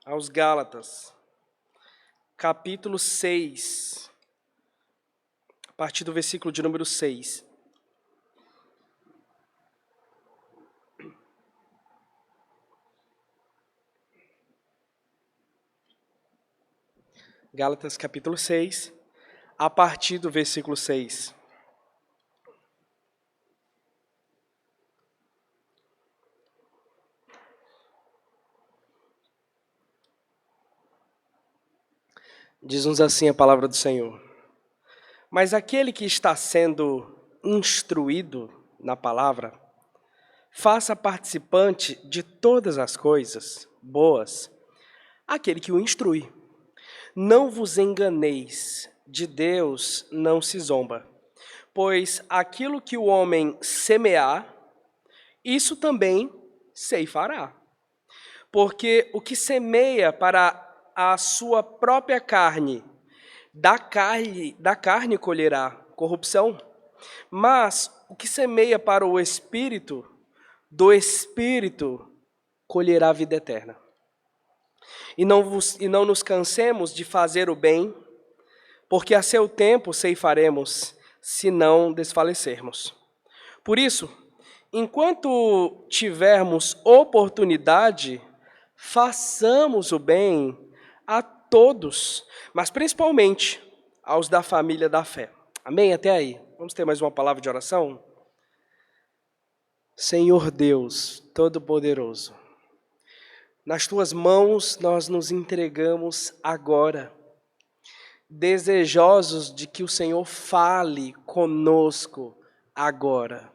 aos Gálatas, capítulo 6, a partir do versículo de número 6. Gálatas, capítulo 6, a partir do versículo 6. Diz-nos assim a palavra do Senhor. Mas aquele que está sendo instruído na palavra, faça participante de todas as coisas boas aquele que o instrui. Não vos enganeis, de Deus não se zomba, pois aquilo que o homem semear, isso também ceifará. Porque o que semeia para a sua própria carne, da carne colherá corrupção, mas o que semeia para o Espírito, do Espírito colherá vida eterna. E não nos cansemos de fazer o bem, porque a seu tempo ceifaremos, se não desfalecermos. Por isso, enquanto tivermos oportunidade, façamos o bem a todos, mas principalmente aos da família da fé. Amém? Até aí. Vamos ter mais uma palavra de oração? Senhor Deus Todo-Poderoso, nas tuas mãos nós nos entregamos agora, desejosos de que o Senhor fale conosco agora.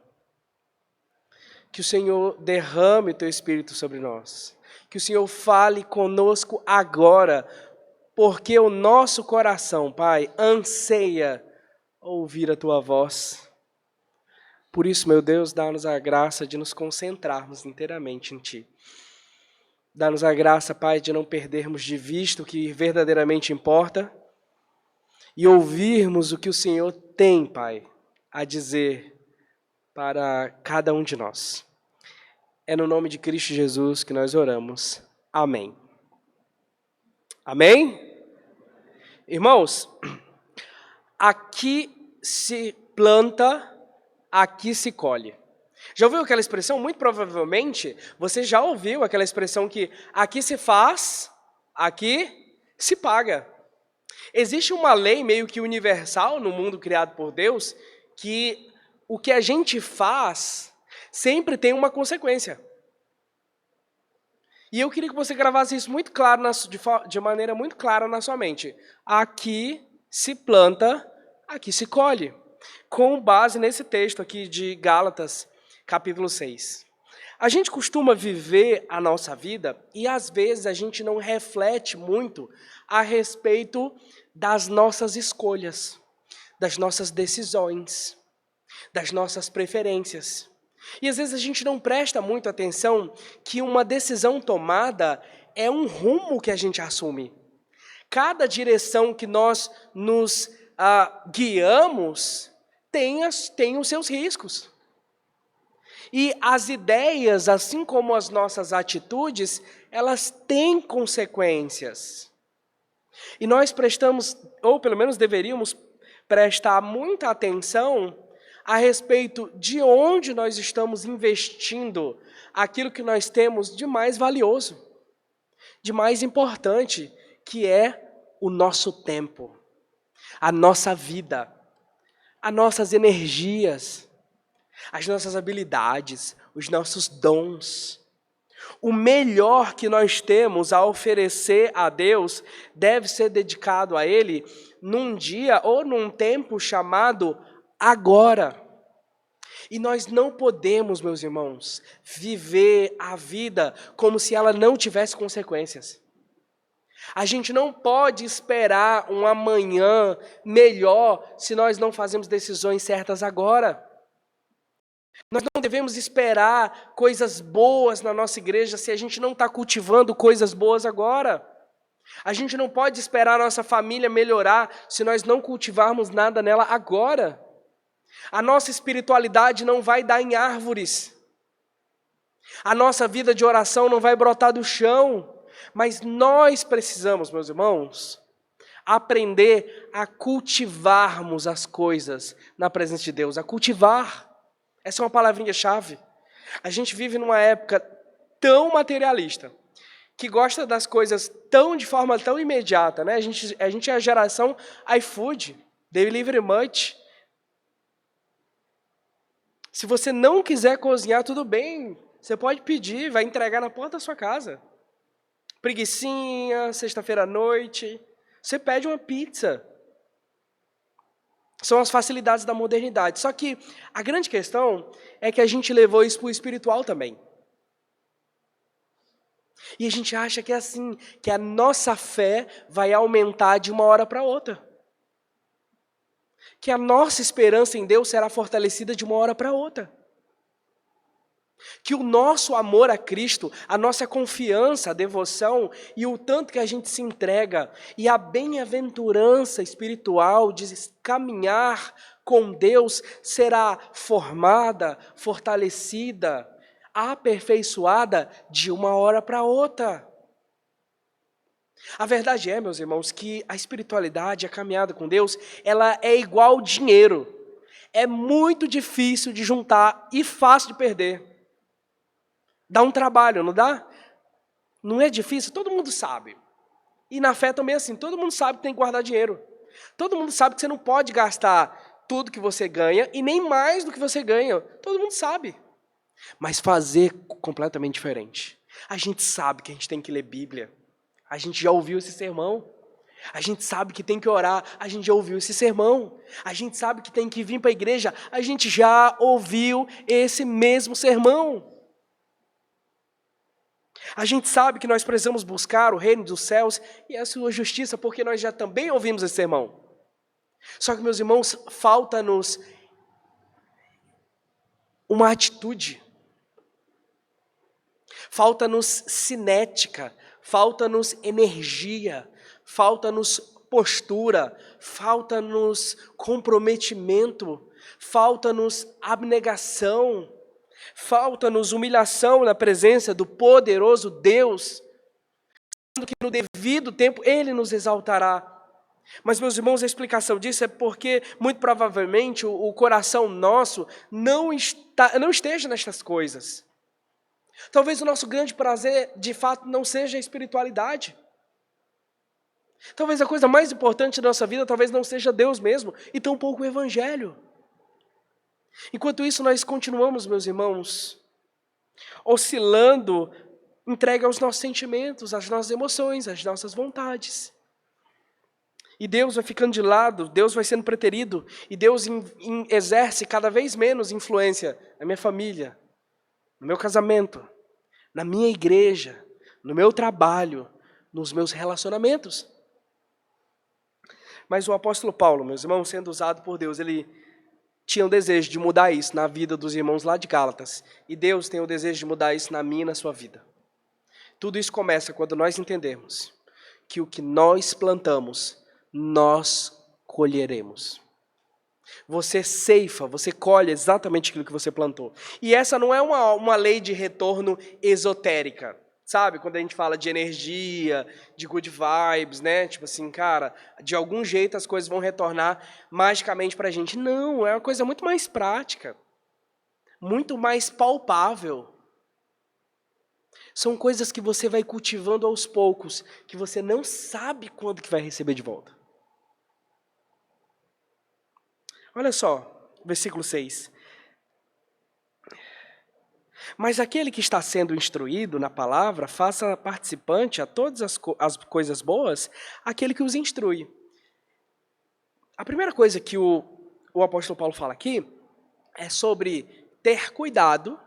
Que o Senhor derrame o teu Espírito sobre nós. Que o Senhor fale conosco agora, porque o nosso coração, Pai, anseia ouvir a tua voz. Por isso, meu Deus, dá-nos a graça de nos concentrarmos inteiramente em ti. Dá-nos a graça, Pai, de não perdermos de vista o que verdadeiramente importa e ouvirmos o que o Senhor tem, Pai, a dizer para cada um de nós. É no nome de Cristo Jesus que nós oramos. Amém. Amém? Irmãos, aqui se planta, aqui se colhe. Já ouviu aquela expressão? Muito provavelmente você já ouviu aquela expressão que aqui se faz, aqui se paga. Existe uma lei meio que universal no mundo criado por Deus, que o que a gente faz sempre tem uma consequência. E eu queria que você gravasse isso muito claro, de maneira muito clara na sua mente. Aqui se planta, aqui se colhe. Com base nesse texto aqui de Gálatas, capítulo 6. A gente costuma viver a nossa vida e às vezes a gente não reflete muito a respeito das nossas escolhas, das nossas decisões, das nossas preferências. E às vezes a gente não presta muito atenção que uma decisão tomada é um rumo que a gente assume. Cada direção que nós nos guiamos tem os seus riscos. E as ideias, assim como as nossas atitudes, elas têm consequências. E nós prestamos, ou pelo menos deveríamos prestar muita atenção a respeito de onde nós estamos investindo aquilo que nós temos de mais valioso, de mais importante, que é o nosso tempo, a nossa vida, as nossas energias, as nossas habilidades, os nossos dons. O melhor que nós temos a oferecer a Deus deve ser dedicado a Ele num dia ou num tempo chamado agora. E nós não podemos, meus irmãos, viver a vida como se ela não tivesse consequências. A gente não pode esperar um amanhã melhor se nós não fazemos decisões certas agora. Nós não devemos esperar coisas boas na nossa igreja se a gente não está cultivando coisas boas agora. A gente não pode esperar a nossa família melhorar se nós não cultivarmos nada nela agora. A nossa espiritualidade não vai dar em árvores. A nossa vida de oração não vai brotar do chão. Mas nós precisamos, meus irmãos, aprender a cultivarmos as coisas na presença de Deus, a cultivar. Essa é uma palavrinha-chave. A gente vive numa época tão materialista, que gosta das coisas de forma tão imediata, né? A gente é a geração iFood, Delivery Much. Se você não quiser cozinhar, tudo bem, você pode pedir, vai entregar na porta da sua casa. Preguicinha, sexta-feira à noite, você pede uma pizza. São as facilidades da modernidade. Só que a grande questão é que a gente levou isso para o espiritual também. E a gente acha que é assim, que a nossa fé vai aumentar de uma hora para outra. Que a nossa esperança em Deus será fortalecida de uma hora para outra. Que o nosso amor a Cristo, a nossa confiança, a devoção e o tanto que a gente se entrega e a bem-aventurança espiritual de caminhar com Deus será formada, fortalecida, aperfeiçoada de uma hora para outra. A verdade é, meus irmãos, que a espiritualidade, a caminhada com Deus, ela é igual ao dinheiro. É muito difícil de juntar e fácil de perder. Dá um trabalho, não dá? Não é difícil? Todo mundo sabe. E na fé também é assim, todo mundo sabe que tem que guardar dinheiro. Todo mundo sabe que você não pode gastar tudo que você ganha e nem mais do que você ganha. Todo mundo sabe. Mas fazer completamente diferente. A gente sabe que a gente tem que ler Bíblia. A gente já ouviu esse sermão. A gente sabe que tem que orar. A gente já ouviu esse sermão. A gente sabe que tem que vir para a igreja. A gente já ouviu esse mesmo sermão. A gente sabe que nós precisamos buscar o reino dos céus e a sua justiça, porque nós já também ouvimos esse sermão. Só que, meus irmãos, falta-nos uma atitude. Falta-nos cinética, falta-nos energia, falta-nos postura, falta-nos comprometimento, falta-nos abnegação, falta-nos humilhação na presença do poderoso Deus, sendo que no devido tempo Ele nos exaltará. Mas, meus irmãos, a explicação disso é porque, muito provavelmente, o coração nosso não esteja nestas coisas. Talvez o nosso grande prazer, de fato, não seja a espiritualidade. Talvez a coisa mais importante da nossa vida, talvez não seja Deus mesmo, e tampouco o Evangelho. Enquanto isso, nós continuamos, meus irmãos, oscilando, entregue aos nossos sentimentos, às nossas emoções, às nossas vontades. E Deus vai ficando de lado, Deus vai sendo preterido, e Deus exerce cada vez menos influência na minha família, no meu casamento, na minha igreja, no meu trabalho, nos meus relacionamentos. Mas o apóstolo Paulo, meus irmãos, sendo usado por Deus, ele tinha o desejo de mudar isso na vida dos irmãos lá de Gálatas. E Deus tem o desejo de mudar isso na minha e na sua vida. Tudo isso começa quando nós entendermos que o que nós plantamos, nós colheremos. Você ceifa, você colhe exatamente aquilo que você plantou. E essa não é uma lei de retorno esotérica, sabe? Quando a gente fala de energia, de good vibes, né? Tipo assim, cara, de algum jeito as coisas vão retornar magicamente pra gente. Não, é uma coisa muito mais prática, muito mais palpável. São coisas que você vai cultivando aos poucos, que você não sabe quando que vai receber de volta. Olha só, versículo 6. Mas aquele que está sendo instruído na palavra, faça participante a todas as coisas boas, aquele que os instrui. A primeira coisa que o apóstolo Paulo fala aqui é sobre ter cuidado,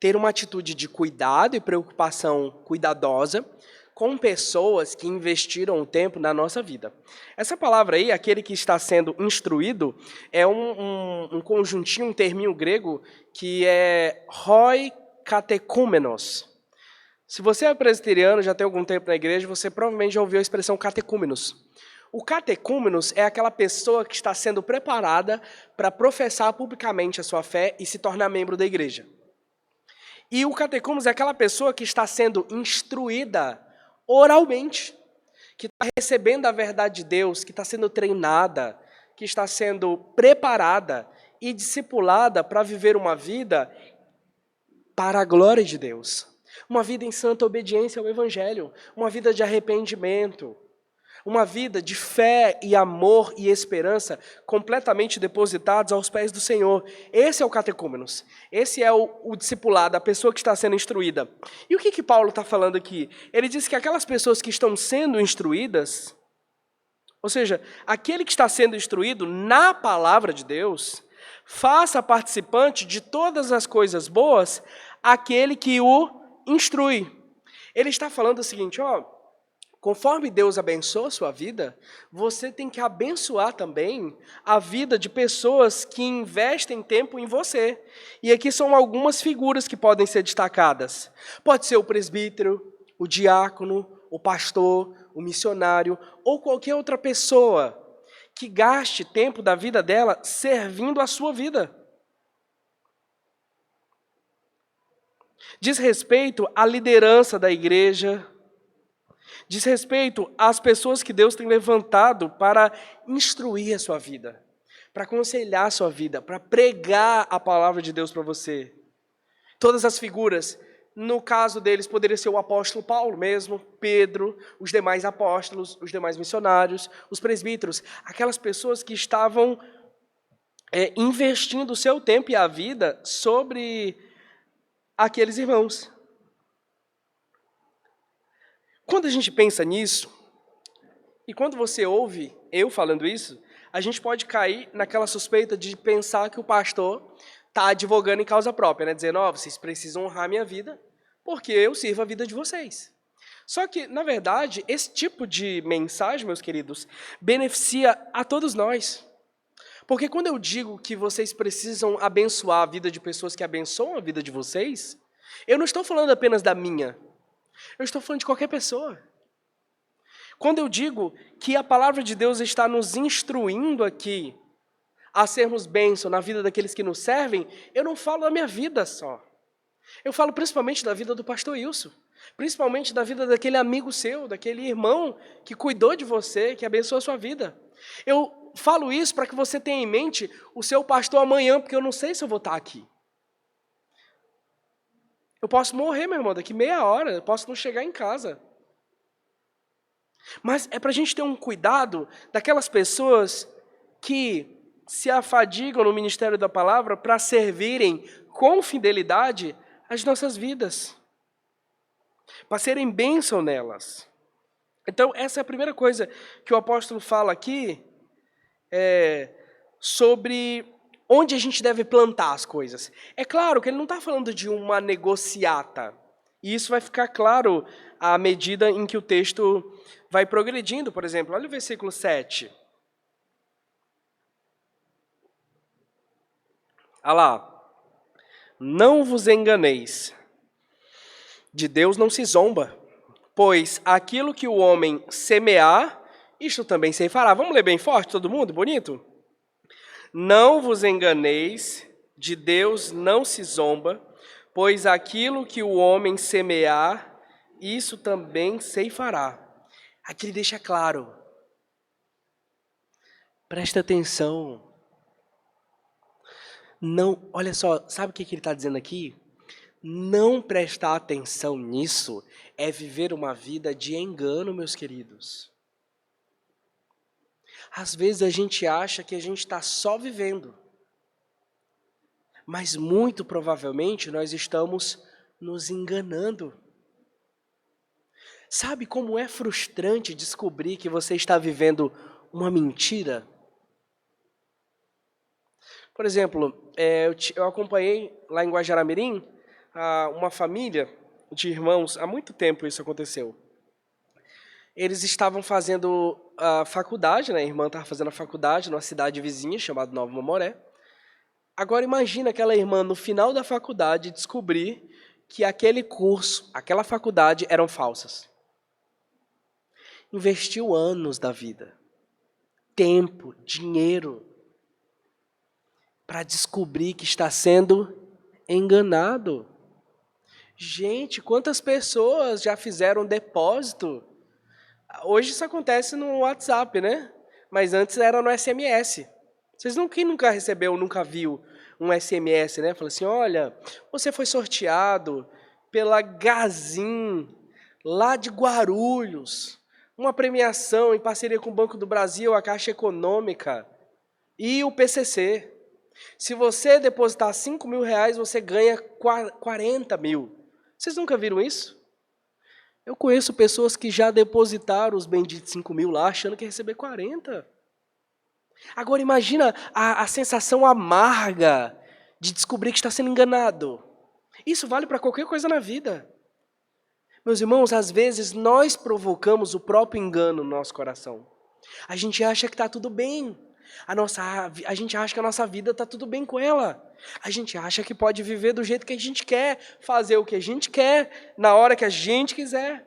ter uma atitude de cuidado e preocupação cuidadosa com pessoas que investiram o tempo na nossa vida. Essa palavra aí, aquele que está sendo instruído, é um conjuntinho, um terminho grego, que é hoi katechúmenos. Se você é presbiteriano, já tem algum tempo na igreja, você provavelmente já ouviu a expressão catecúmenos. O catecúmenos é aquela pessoa que está sendo preparada para professar publicamente a sua fé e se tornar membro da igreja. E o catecúmenos é aquela pessoa que está sendo instruída oralmente, que está recebendo a verdade de Deus, que está sendo treinada, que está sendo preparada e discipulada para viver uma vida para a glória de Deus. Uma vida em santa obediência ao Evangelho, uma vida de arrependimento, uma vida de fé e amor e esperança completamente depositados aos pés do Senhor. Esse é o catecúmenos. Esse é o discipulado, a pessoa que está sendo instruída. E o que Paulo está falando aqui? Ele diz que aquelas pessoas que estão sendo instruídas, ou seja, aquele que está sendo instruído na palavra de Deus, faça participante de todas as coisas boas aquele que o instrui. Ele está falando o seguinte, conforme Deus abençoa a sua vida, você tem que abençoar também a vida de pessoas que investem tempo em você. E aqui são algumas figuras que podem ser destacadas. Pode ser o presbítero, o diácono, o pastor, o missionário ou qualquer outra pessoa que gaste tempo da vida dela servindo a sua vida. Diz respeito à liderança da igreja, diz respeito às pessoas que Deus tem levantado para instruir a sua vida, para aconselhar a sua vida, para pregar a palavra de Deus para você. Todas as figuras, no caso deles, poderia ser o apóstolo Paulo mesmo, Pedro, os demais apóstolos, os demais missionários, os presbíteros, aquelas pessoas que estavam investindo o seu tempo e a vida sobre aqueles irmãos. Quando a gente pensa nisso, e quando você ouve eu falando isso, a gente pode cair naquela suspeita de pensar que o pastor está advogando em causa própria, né? Dizendo, vocês precisam honrar minha vida, porque eu sirvo a vida de vocês. Só que, na verdade, esse tipo de mensagem, meus queridos, beneficia a todos nós. Porque quando eu digo que vocês precisam abençoar a vida de pessoas que abençoam a vida de vocês, eu não estou falando apenas da minha, eu estou falando de qualquer pessoa. Quando eu digo que a palavra de Deus está nos instruindo aqui a sermos bênção na vida daqueles que nos servem, eu não falo da minha vida só. Eu falo principalmente da vida do pastor Wilson, principalmente da vida daquele amigo seu, daquele irmão que cuidou de você, que abençoou a sua vida. Eu falo isso para que você tenha em mente o seu pastor amanhã, porque eu não sei se eu vou estar aqui. Eu posso morrer, meu irmão, daqui meia hora, eu posso não chegar em casa. Mas é para a gente ter um cuidado daquelas pessoas que se afadigam no ministério da palavra para servirem com fidelidade as nossas vidas, para serem bênção nelas. Então, essa é a primeira coisa que o apóstolo fala aqui, sobre onde a gente deve plantar as coisas. É claro que ele não está falando de uma negociata, e isso vai ficar claro à medida em que o texto vai progredindo. Por exemplo, olha o versículo 7. Olha lá. Não vos enganeis, de Deus não se zomba, pois aquilo que o homem semear, isto também se fará. Vamos ler bem forte, todo mundo? Bonito? Não vos enganeis, de Deus não se zomba, pois aquilo que o homem semear, isso também se fará. Aqui ele deixa claro. Presta atenção. Não, olha só, sabe o que ele está dizendo aqui? Não prestar atenção nisso é viver uma vida de engano, meus queridos. Às vezes a gente acha que a gente está só vivendo, mas muito provavelmente nós estamos nos enganando. Sabe como é frustrante descobrir que você está vivendo uma mentira? Por exemplo, eu acompanhei lá em Guajará-Mirim uma família de irmãos, há muito tempo isso aconteceu. Eles estavam fazendo a faculdade, né? A irmã estava fazendo a faculdade numa cidade vizinha chamada Nova Mamoré. Agora imagina aquela irmã no final da faculdade descobrir que aquele curso, aquela faculdade eram falsas. Investiu anos da vida, tempo, dinheiro, para descobrir que está sendo enganado. Gente, quantas pessoas já fizeram depósito? Hoje isso acontece no WhatsApp, né? Mas antes era no SMS. Quem nunca recebeu, nunca viu um SMS, né? Fala assim, olha, você foi sorteado pela Gazin, lá de Guarulhos. Uma premiação em parceria com o Banco do Brasil, a Caixa Econômica e o PCC. Se você depositar 5 mil reais, você ganha 40 mil. Vocês nunca viram isso? Eu conheço pessoas que já depositaram os benditos 5 mil lá, achando que ia receber 40. Agora imagina a sensação amarga de descobrir que está sendo enganado. Isso vale para qualquer coisa na vida. Meus irmãos, às vezes nós provocamos o próprio engano no nosso coração. A gente acha que está tudo bem. A gente acha que a nossa vida está tudo bem com ela. A gente acha que pode viver do jeito que a gente quer, fazer o que a gente quer, na hora que a gente quiser.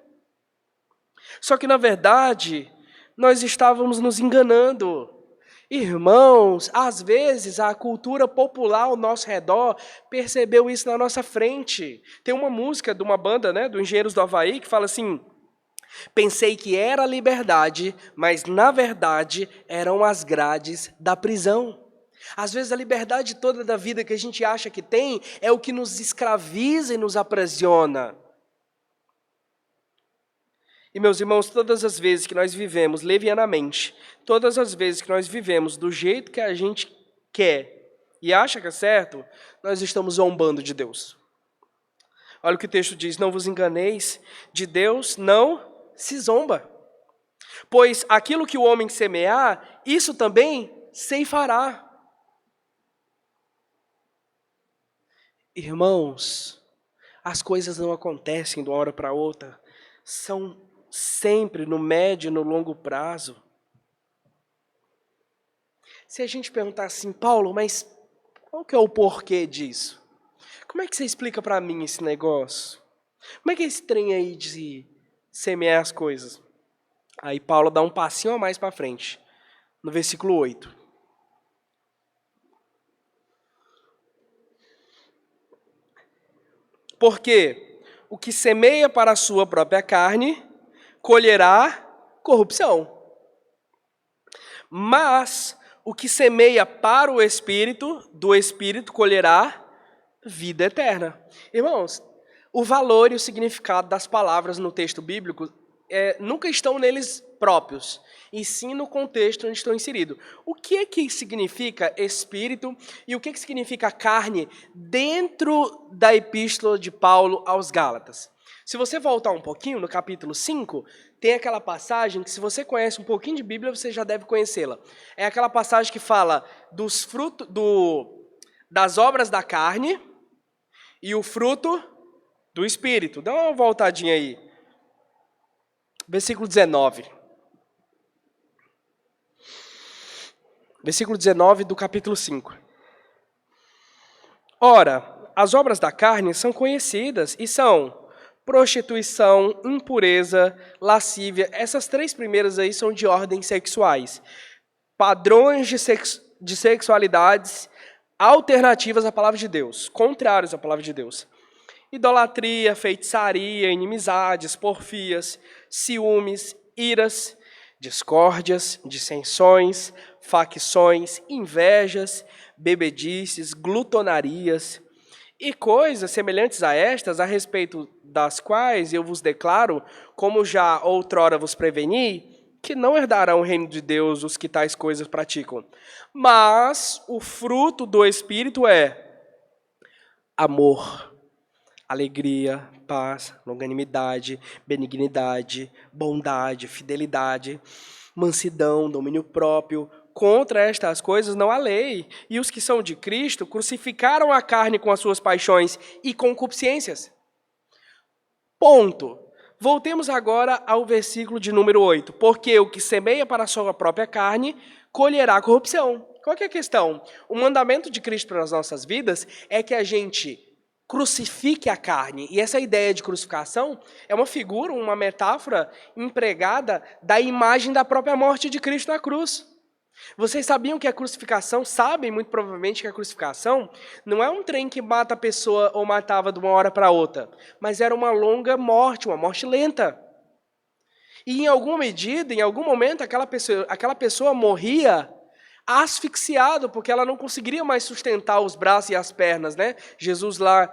Só que, na verdade, nós estávamos nos enganando. Irmãos, às vezes a cultura popular ao nosso redor percebeu isso na nossa frente. Tem uma música de uma banda, né, do Engenheiros do Havaí, que fala assim: pensei que era liberdade, mas na verdade eram as grades da prisão. Às vezes a liberdade toda da vida que a gente acha que tem é o que nos escraviza e nos aprisiona. E, meus irmãos, todas as vezes que nós vivemos levianamente, todas as vezes que nós vivemos do jeito que a gente quer e acha que é certo, nós estamos zombando de Deus. Olha o que o texto diz: não vos enganeis, de Deus não se zomba. Pois aquilo que o homem semear, isso também ceifará. Irmãos, as coisas não acontecem de uma hora para outra, são sempre no médio e no longo prazo. Se a gente perguntar assim, Paulo, mas qual que é o porquê disso? Como é que você explica para mim esse negócio? Como é que é esse trem aí de semear as coisas? Aí Paulo dá um passinho a mais para frente, no versículo 8. Porque o que semeia para a sua própria carne, colherá corrupção. Mas o que semeia para o Espírito, do Espírito colherá vida eterna. Irmãos, o valor e o significado das palavras no texto bíblico nunca estão neles próprios, e sim no contexto onde estão inseridos. O que significa Espírito e o que significa carne dentro da epístola de Paulo aos Gálatas? Se você voltar um pouquinho, no capítulo 5, tem aquela passagem que, se você conhece um pouquinho de Bíblia, você já deve conhecê-la. É aquela passagem que fala dos frutos, das obras da carne e o fruto do Espírito. Dá uma voltadinha aí. Versículo 19. Versículo 19 do capítulo 5. Ora, as obras da carne são conhecidas e são prostituição, impureza, lascívia. Essas três primeiras aí são de ordem sexuais. Padrões de sexualidades alternativas à palavra de Deus, contrários à palavra de Deus. Idolatria, feitiçaria, inimizades, porfias, ciúmes, iras, discórdias, dissensões, facções, invejas, bebedices, glutonarias e coisas semelhantes a estas, a respeito das quais eu vos declaro, como já outrora vos preveni, que não herdarão o reino de Deus os que tais coisas praticam. Mas o fruto do Espírito é amor, alegria, paz, longanimidade, benignidade, bondade, fidelidade, mansidão, domínio próprio. Contra estas coisas não há lei. E os que são de Cristo crucificaram a carne com as suas paixões e concupiscências. Ponto. Voltemos agora ao versículo de número 8. Porque o que semeia para a sua própria carne, colherá corrupção. Qual que é a questão? O mandamento de Cristo para as nossas vidas é que a gente crucifique a carne. E essa ideia de crucificação é uma figura, uma metáfora empregada da imagem da própria morte de Cristo na cruz. Vocês sabiam que a crucificação, sabem muito provavelmente que a crucificação não é um trem que mata a pessoa ou matava de uma hora para outra, mas era uma longa morte, uma morte lenta. E em alguma medida, em algum momento, aquela pessoa morria asfixiado, porque ela não conseguiria mais sustentar os braços e as pernas, né? Jesus lá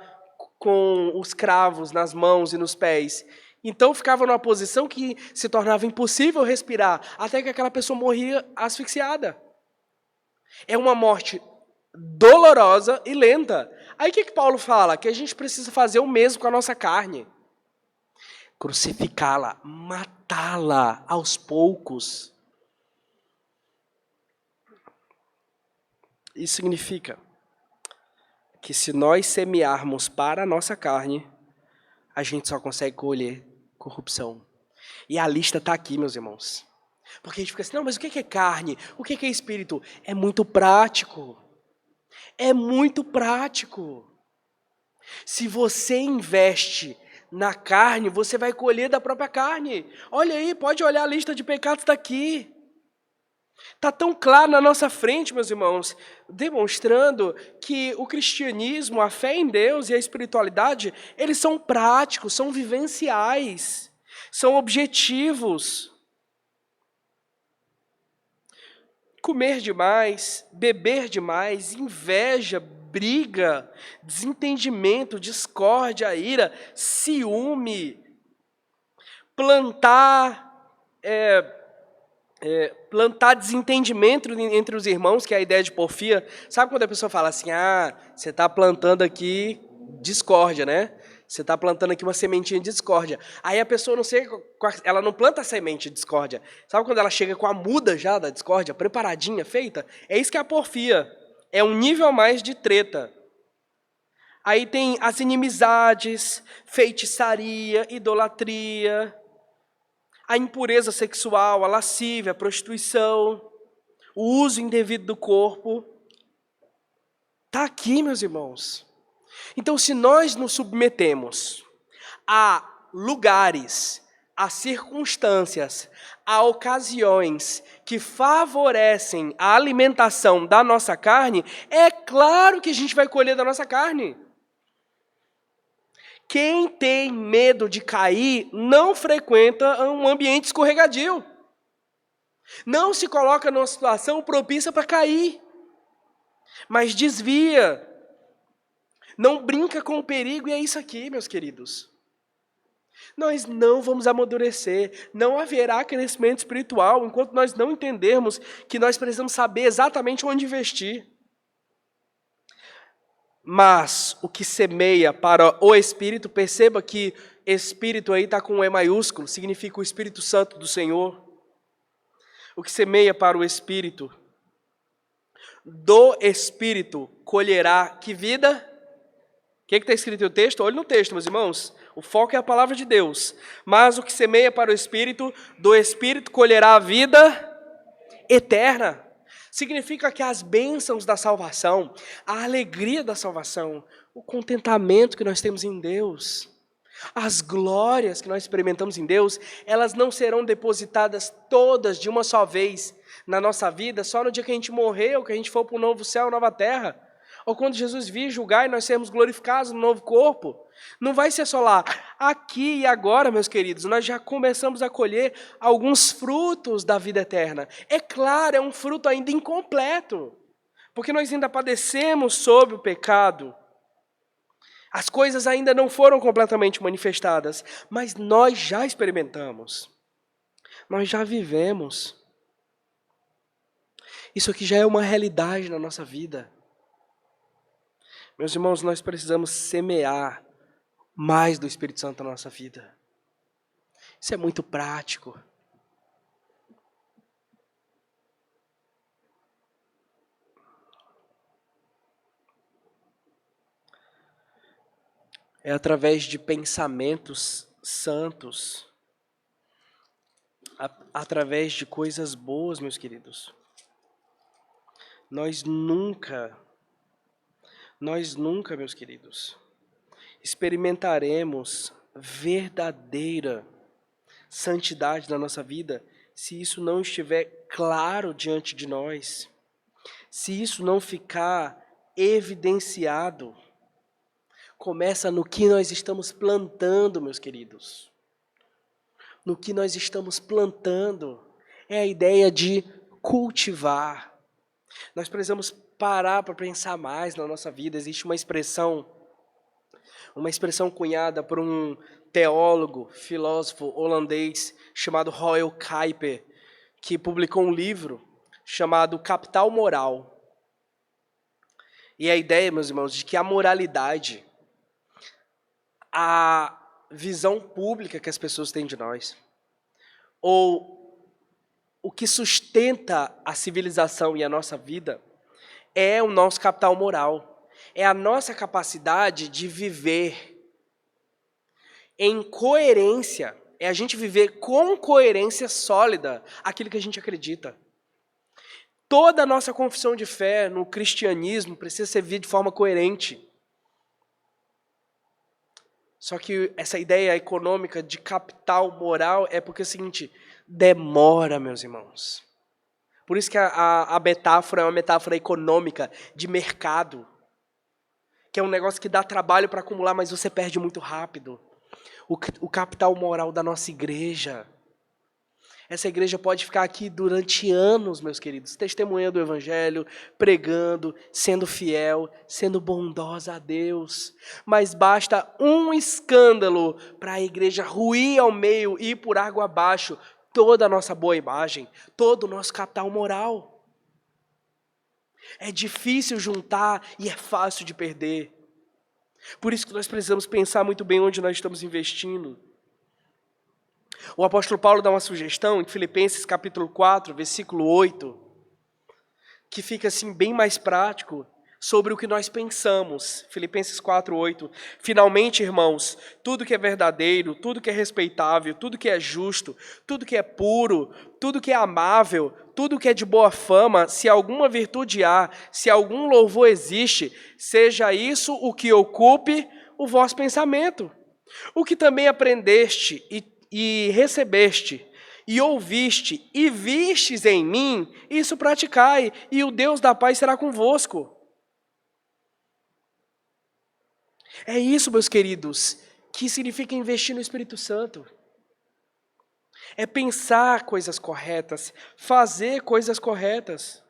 com os cravos nas mãos e nos pés. Então ficava numa posição que se tornava impossível respirar, até que aquela pessoa morria asfixiada. É uma morte dolorosa e lenta. Aí o que Paulo fala? Que a gente precisa fazer o mesmo com a nossa carne. Crucificá-la, matá-la aos poucos. Isso significa que se nós semearmos para a nossa carne, a gente só consegue colher corrupção. E a lista está aqui, meus irmãos. Porque a gente fica assim, não, mas o que é carne? O que é espírito? É muito prático. É muito prático. Se você investe na carne, você vai colher da própria carne. Olha aí, pode olhar a lista de pecados daqui. Está tão claro na nossa frente, meus irmãos, demonstrando que o cristianismo, a fé em Deus e a espiritualidade, eles são práticos, são vivenciais, são objetivos. Comer demais, beber demais, inveja, briga, desentendimento, discórdia, ira, ciúme, plantar desentendimento entre os irmãos, que é a ideia de porfia. Sabe quando a pessoa fala assim, você está plantando aqui discórdia, né? Você está plantando aqui uma sementinha de discórdia. Aí a pessoa, não sei, ela não planta a semente de discórdia. Sabe quando ela chega com a muda já da discórdia, preparadinha, feita? É isso que é a porfia. É um nível a mais de treta. Aí tem as inimizades, feitiçaria, idolatria, a impureza sexual, a lascívia, a prostituição, o uso indevido do corpo. Está aqui, meus irmãos. Então, se nós nos submetemos a lugares, a circunstâncias, a ocasiões que favorecem a alimentação da nossa carne, é claro que a gente vai colher da nossa carne. Quem tem medo de cair não frequenta um ambiente escorregadio. Não se coloca numa situação propícia para cair. Mas desvia. Não brinca com o perigo e é isso aqui, meus queridos. Nós não vamos amadurecer, não haverá crescimento espiritual enquanto nós não entendermos que nós precisamos saber exatamente onde investir. Mas o que semeia para o Espírito, perceba que Espírito aí está com um E maiúsculo, significa o Espírito Santo do Senhor. O que semeia para o Espírito, do Espírito colherá que vida? O que está escrito no texto? Olhe no texto, meus irmãos. O foco é a palavra de Deus. Mas o que semeia para o Espírito, do Espírito colherá a vida eterna. Significa que as bênçãos da salvação, a alegria da salvação, o contentamento que nós temos em Deus, as glórias que nós experimentamos em Deus, elas não serão depositadas todas de uma só vez na nossa vida, só no dia que a gente morrer, ou que a gente for para um novo céu, nova terra, ou quando Jesus vir julgar e nós sermos glorificados no novo corpo. Não vai ser só lá. Aqui e agora, meus queridos, nós já começamos a colher alguns frutos da vida eterna. É claro, é um fruto ainda incompleto, porque nós ainda padecemos sob o pecado. As coisas ainda não foram completamente manifestadas, mas nós já experimentamos. Nós já vivemos. Isso aqui já é uma realidade na nossa vida. Meus irmãos, nós precisamos semear mais do Espírito Santo na nossa vida. Isso é muito prático. É através de pensamentos santos, através de coisas boas, meus queridos. Nós nunca, meus queridos, experimentaremos verdadeira santidade na nossa vida se isso não estiver claro diante de nós, se isso não ficar evidenciado, começa no que nós estamos plantando, meus queridos. No que nós estamos plantando. É a ideia de cultivar. Nós precisamos parar para pensar mais na nossa vida. Existe uma expressão cunhada por um teólogo, filósofo holandês chamado Royal Kuiper, que publicou um livro chamado Capital Moral. E a ideia, meus irmãos, de que a moralidade, a visão pública que as pessoas têm de nós, ou o que sustenta a civilização e a nossa vida, é o nosso capital moral. É a nossa capacidade de viver em coerência, é a gente viver com coerência sólida aquilo que a gente acredita. Toda a nossa confissão de fé no cristianismo precisa ser vivida de forma coerente. Só que essa ideia econômica de capital moral é porque é o seguinte, demora, meus irmãos. Por isso que a metáfora é uma metáfora econômica, de mercado, que é um negócio que dá trabalho para acumular, mas você perde muito rápido. O capital moral da nossa igreja. Essa igreja pode ficar aqui durante anos, meus queridos, testemunhando o evangelho, pregando, sendo fiel, sendo bondosa a Deus. Mas basta um escândalo para a igreja ruir ao meio e ir por água abaixo toda a nossa boa imagem, todo o nosso capital moral. É difícil juntar e é fácil de perder. Por isso que nós precisamos pensar muito bem onde nós estamos investindo. O apóstolo Paulo dá uma sugestão em Filipenses capítulo 4, versículo 8, que fica assim bem mais prático sobre o que nós pensamos. Filipenses 4, 8. Finalmente, irmãos, tudo que é verdadeiro, tudo que é respeitável, tudo que é justo, tudo que é puro, tudo que é amável, tudo que é de boa fama, se alguma virtude há, se algum louvor existe, seja isso o que ocupe o vosso pensamento. O que também aprendeste e recebeste, e ouviste, e vistes em mim, isso praticai, e o Deus da paz será convosco. É isso, meus queridos, que significa investir no Espírito Santo. É pensar coisas corretas, fazer coisas corretas.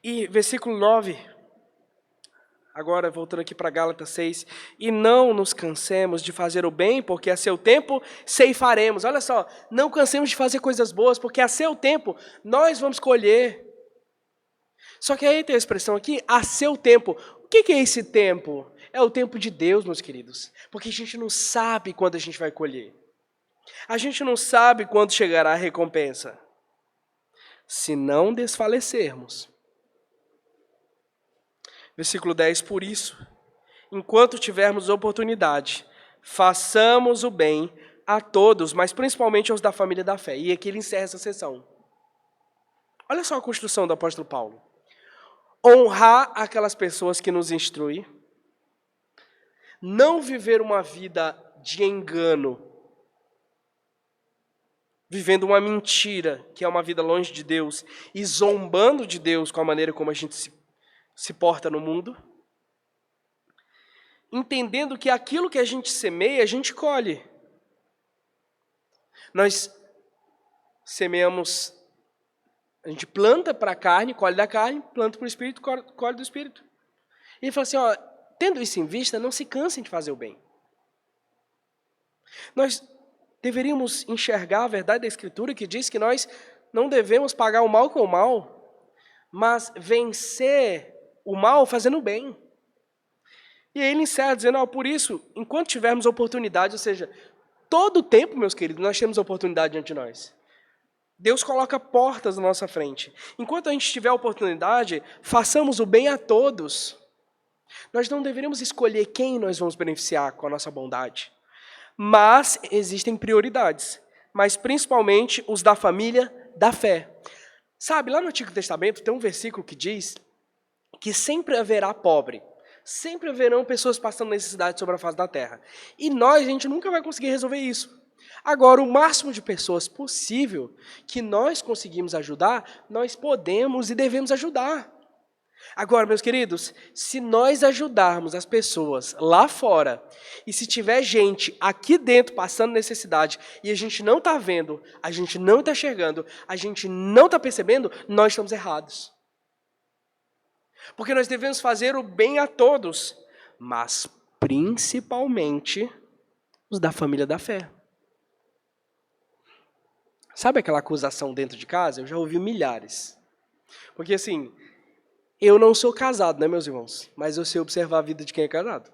E versículo 9, agora voltando aqui para Gálatas 6, e não nos cansemos de fazer o bem, porque a seu tempo ceifaremos. Olha só, não cansemos de fazer coisas boas, porque a seu tempo nós vamos colher. Só que aí tem a expressão aqui, a seu tempo. O que é esse tempo? É o tempo de Deus, meus queridos, porque a gente não sabe quando a gente vai colher. A gente não sabe quando chegará a recompensa. Se não desfalecermos. Versículo 10, por isso, enquanto tivermos oportunidade, façamos o bem a todos, mas principalmente aos da família da fé. E aqui ele encerra essa sessão. Olha só a construção do apóstolo Paulo. Honrar aquelas pessoas que nos instruem, não viver uma vida de engano, vivendo uma mentira, que é uma vida longe de Deus, e zombando de Deus com a maneira como a gente se porta no mundo, entendendo que aquilo que a gente semeia, a gente colhe. Nós semeamos, a gente planta para a carne, colhe da carne, planta para o Espírito, colhe do Espírito. E ele fala assim, ó, tendo isso em vista, não se cansem de fazer o bem. Nós deveríamos enxergar a verdade da Escritura que diz que nós não devemos pagar o mal com o mal, mas vencer o mal fazendo o bem. E aí ele encerra dizendo, ó, por isso, enquanto tivermos oportunidade, ou seja, todo o tempo, meus queridos, nós temos oportunidade diante de nós. Deus coloca portas na nossa frente. Enquanto a gente tiver oportunidade, façamos o bem a todos. Nós não deveríamos escolher quem nós vamos beneficiar com a nossa bondade. Mas existem prioridades. Mas principalmente os da família da fé. Sabe, lá no Antigo Testamento tem um versículo que diz que sempre haverá pobre. Sempre haverão pessoas passando necessidade sobre a face da terra. E a gente nunca vai conseguir resolver isso. Agora, o máximo de pessoas possível que nós conseguimos ajudar, nós podemos e devemos ajudar. Agora, meus queridos, se nós ajudarmos as pessoas lá fora, e se tiver gente aqui dentro passando necessidade, e a gente não está vendo, a gente não está enxergando, a gente não está percebendo, nós estamos errados. Porque nós devemos fazer o bem a todos, mas principalmente os da família da fé. Sabe aquela acusação dentro de casa? Eu já ouvi milhares. Porque assim, eu não sou casado, né, meus irmãos? Mas eu sei observar a vida de quem é casado.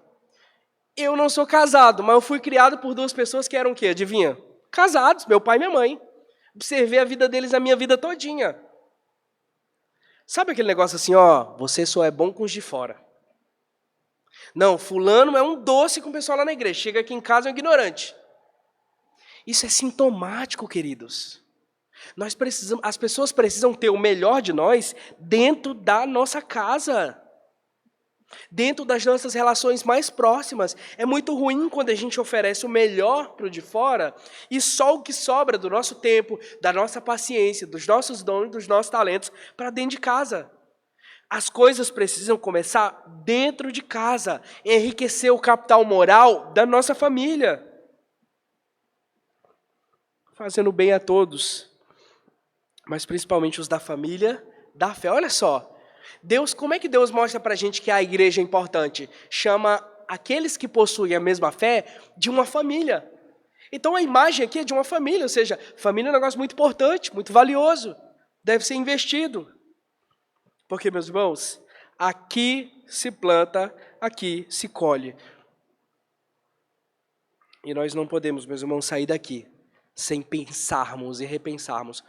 Eu não sou casado, mas eu fui criado por duas pessoas que eram o quê? Adivinha? Casados, meu pai e minha mãe. Observei a vida deles a minha vida todinha. Sabe aquele negócio assim, ó, você só é bom com os de fora. Não, fulano é um doce com o pessoal lá na igreja. Chega aqui em casa é um ignorante. Isso é sintomático, queridos. As pessoas precisam ter o melhor de nós dentro da nossa casa. Dentro das nossas relações mais próximas. É muito ruim quando a gente oferece o melhor para o de fora e só o que sobra do nosso tempo, da nossa paciência, dos nossos dons, dos nossos talentos para dentro de casa. As coisas precisam começar dentro de casa, enriquecer o capital moral da nossa família. Fazendo bem a todos, mas principalmente os da família da fé. Olha só. Deus, como é que Deus mostra para a gente que a igreja é importante? Chama aqueles que possuem a mesma fé de uma família. Então a imagem aqui é de uma família, ou seja, família é um negócio muito importante, muito valioso, deve ser investido. Porque, meus irmãos, aqui se planta, aqui se colhe. E nós não podemos, meus irmãos, sair daqui sem pensarmos e repensarmos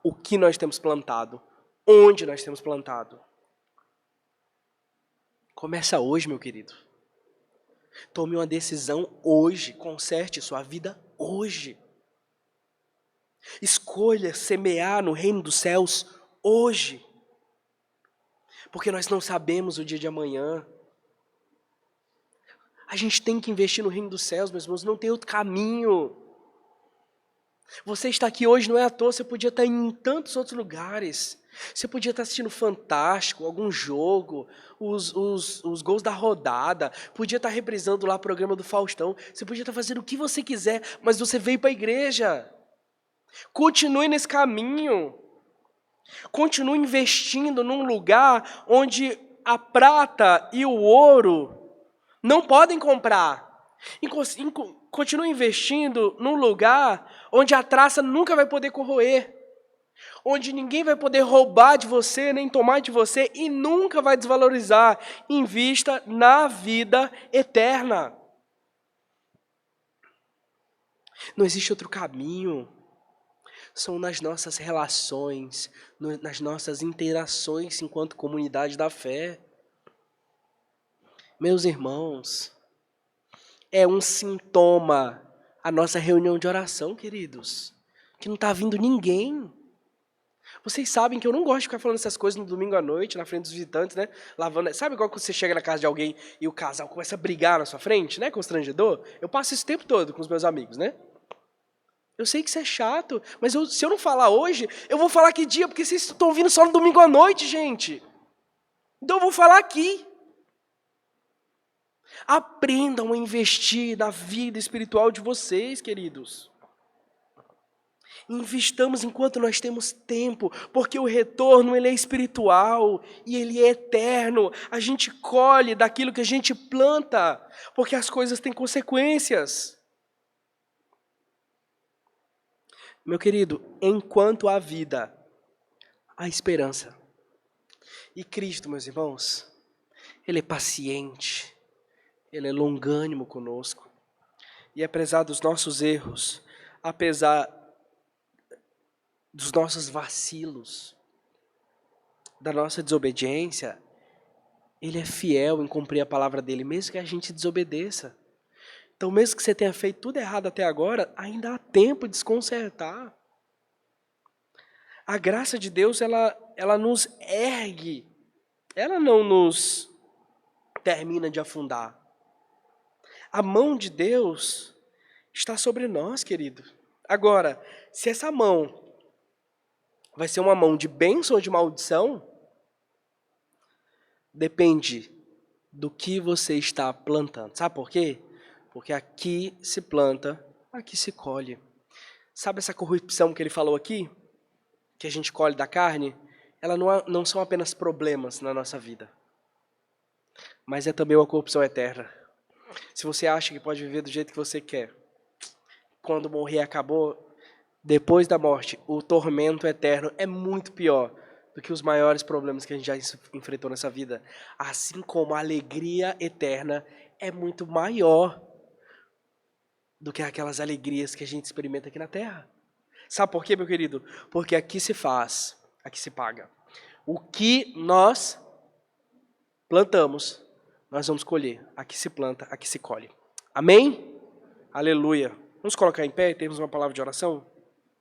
o que nós temos plantado, onde nós temos plantado. Começa hoje, meu querido. Tome uma decisão hoje. Conserte sua vida hoje. Escolha semear no reino dos céus hoje. Porque nós não sabemos o dia de amanhã. A gente tem que investir no reino dos céus, meus irmãos. Não tem outro caminho. Você está aqui hoje não é à toa. Você podia estar em tantos outros lugares. Você podia estar assistindo Fantástico, algum jogo, os gols da rodada, podia estar reprisando lá o programa do Faustão, você podia estar fazendo o que você quiser, mas você veio para a igreja. Continue nesse caminho. Continue investindo num lugar onde a prata e o ouro não podem comprar. Continue investindo num lugar onde a traça nunca vai poder corroer. Onde ninguém vai poder roubar de você, nem tomar de você, e nunca vai desvalorizar. Invista na vida eterna. Não existe outro caminho. São nas nossas relações, nas nossas interações enquanto comunidade da fé. Meus irmãos, é um sintoma a nossa reunião de oração, queridos, que não está vindo ninguém. Vocês sabem que eu não gosto de ficar falando essas coisas no domingo à noite, na frente dos visitantes, né? Lavando. Sabe igual quando você chega na casa de alguém e o casal começa a brigar na sua frente, né? Constrangedor? Eu passo esse tempo todo com os meus amigos, né? Eu sei que isso é chato, mas se eu não falar hoje, eu vou falar que dia, porque vocês estão vindo só no domingo à noite, gente. Então eu vou falar aqui. Aprendam a investir na vida espiritual de vocês, queridos. Investamos enquanto nós temos tempo, porque o retorno ele é espiritual e ele é eterno. A gente colhe daquilo que a gente planta, porque as coisas têm consequências. Meu querido, enquanto há vida, há esperança. E Cristo, meus irmãos, Ele é paciente, Ele é longânimo conosco. E apesar dos nossos erros, apesar dos nossos vacilos, da nossa desobediência, Ele é fiel em cumprir a palavra dEle, mesmo que a gente desobedeça. Então, mesmo que você tenha feito tudo errado até agora, ainda há tempo de se consertar. A graça de Deus, ela nos ergue, ela não nos termina de afundar. A mão de Deus está sobre nós, querido. Agora, se essa mão vai ser uma mão de bênção ou de maldição, depende do que você está plantando. Sabe por quê? Porque aqui se planta, aqui se colhe. Sabe essa corrupção que ele falou aqui? Que a gente colhe da carne? Ela não são apenas problemas na nossa vida, mas é também uma corrupção eterna. Se você acha que pode viver do jeito que você quer, quando morrer acabou, depois da morte, o tormento eterno é muito pior do que os maiores problemas que a gente já enfrentou nessa vida. Assim como a alegria eterna é muito maior do que aquelas alegrias que a gente experimenta aqui na Terra. Sabe por quê, meu querido? Porque aqui se faz, aqui se paga. O que nós plantamos, nós vamos colher. Aqui se planta, aqui se colhe. Amém? Aleluia. Vamos colocar em pé e termos uma palavra de oração?